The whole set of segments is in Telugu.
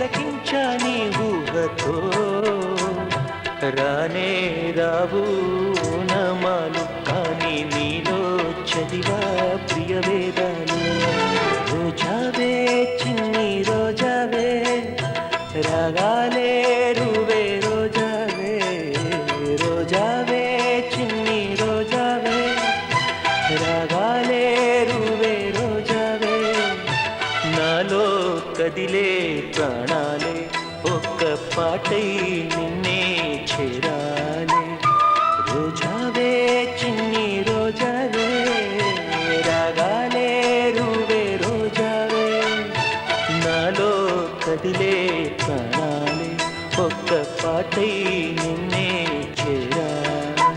తిలకించా నీ ఊహతో రానే రావు నమాలు కానీ నీలో చదివా ప్రియ వేదాలు రోజావే చిన్ని రోజావే రాగాలే రువే రోజావే రోజావే చిన్ని రోజావే రాగాలే రువే రోజావే నాలో కదిలే ప్రాణాలే ఒక్క పాటై నిన్నే చేరాలే రోజావే చిన్ని రోజావే రాగాలే రువే రోజావే నాలో కదిలే ప్రాణాలే ఒక్క పాటై నిన్నే చేరాలే.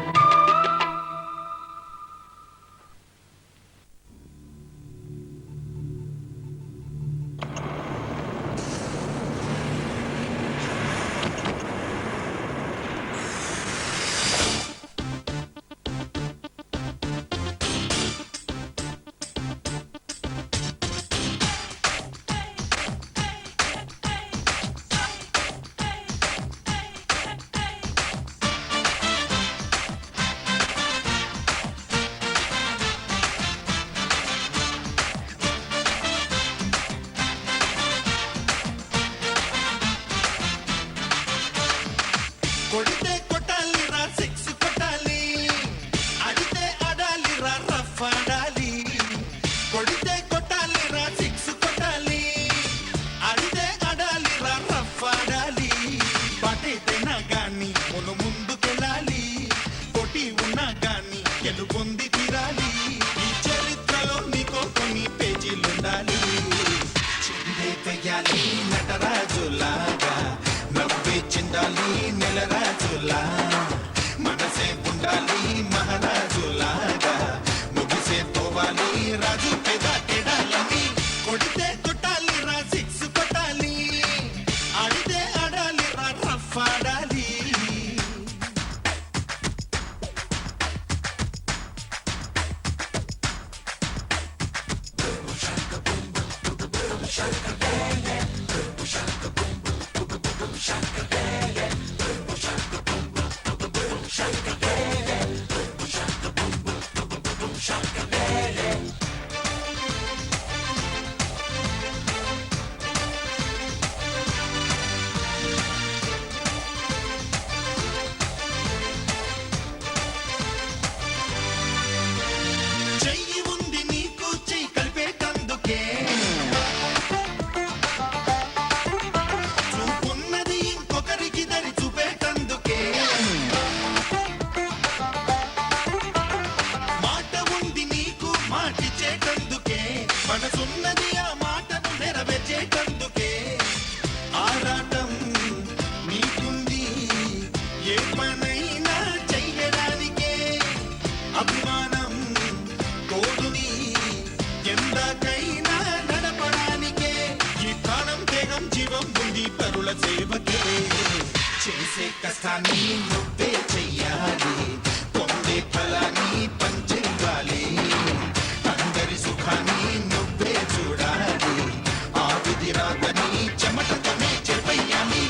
కొడితే కొట్టాలి రా సిక్స్ కొట్టాలి అడితే ఆడాలి రా రఫ్ ఆడాలి కొడితే కొట్టాలి రా సిక్స్ కొట్టాలి అడితే ఆడాలి రా రఫ్ ఆడాలి పటేదైనా గాని మును ముందుకెళ్ళాలి కొట్టి ఉన్నా గాని గెలుపొంది తీరాలి ఈ చరిత్రలో నీకో కొన్ని పేజీలుండాలి చిందే వెయ్యాలి నటరాజులాగా నవ్వే చిందాలి నెలరాజులా మనసే ఉండాలి మహారాజులాగా ముగిసే పోవాలి రాజు పెద ఎడాలని కొడితే కొట్టాలి రా సిక్స్ కొట్టాలి ఆడితే ఆడాలి రా రఫ్ ఆడాలి చెయ్యి ఉంది నీకు చెయ్యి కలిపేటందుకే చూపున్నది ఇంకొకరికి దరి చూపేటందుకే మాట ఉంది నీకు మాటిచ్చేటందుకే మనసున్నది ఆ మాటను నెరవేర్చేటందుకే ఆరాటం నీకుంది ఏ పనైనా చెయ్యడానికే అభిమానం తోడుని ఎందాకైనా నడపడానికే ఈ ప్రాణం దేహం జీవం ఉంది పరుల సేవకే చేసే కష్టాన్ని నువ్వే చెయ్యాలి పొందే ఫలాన్ని పంచేయాలి అందరి సుఖాన్ని నువ్వే చూడాలి ఆ విధి రాతని చెమటతోనే చెయ్యాలి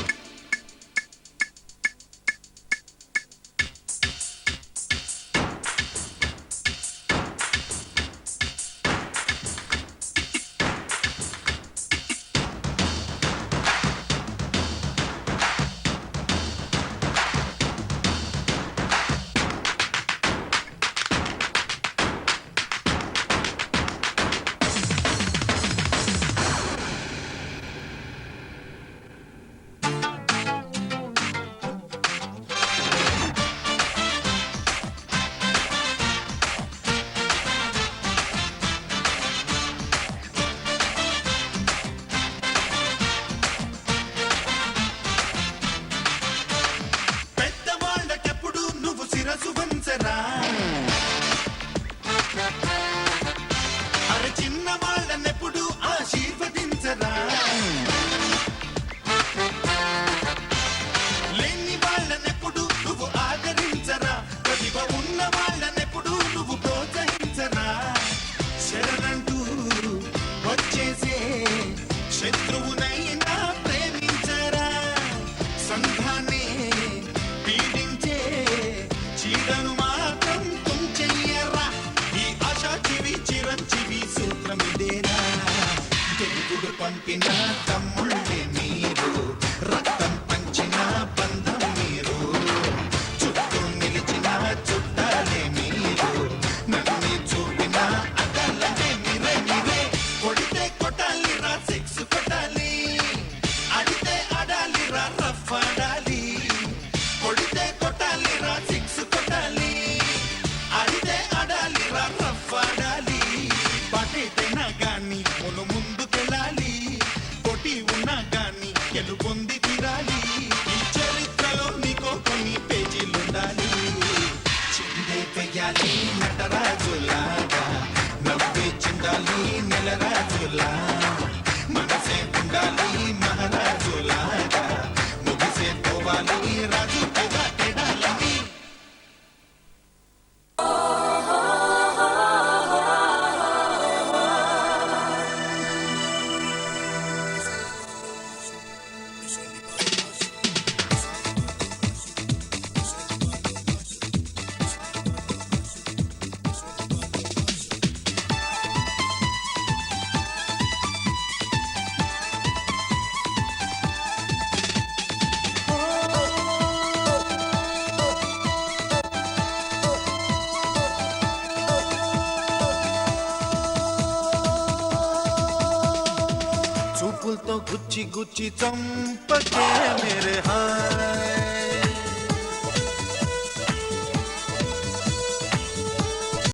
పొంది తీరాలి ఈ చరిత్రలో నీకో కొన్ని పేజీలుండాలి చిందే వెయ్యాలి నటరాజులాగా నవ్వే చిందాలి నెలరాజులా మనసే ఉండాలి మహారాజులాగా ముగిసే పోవాలి రాజు తెగ తెడాలని చూపులతో గుచ్చి గుచ్చి చంపకే మేరే హాయ్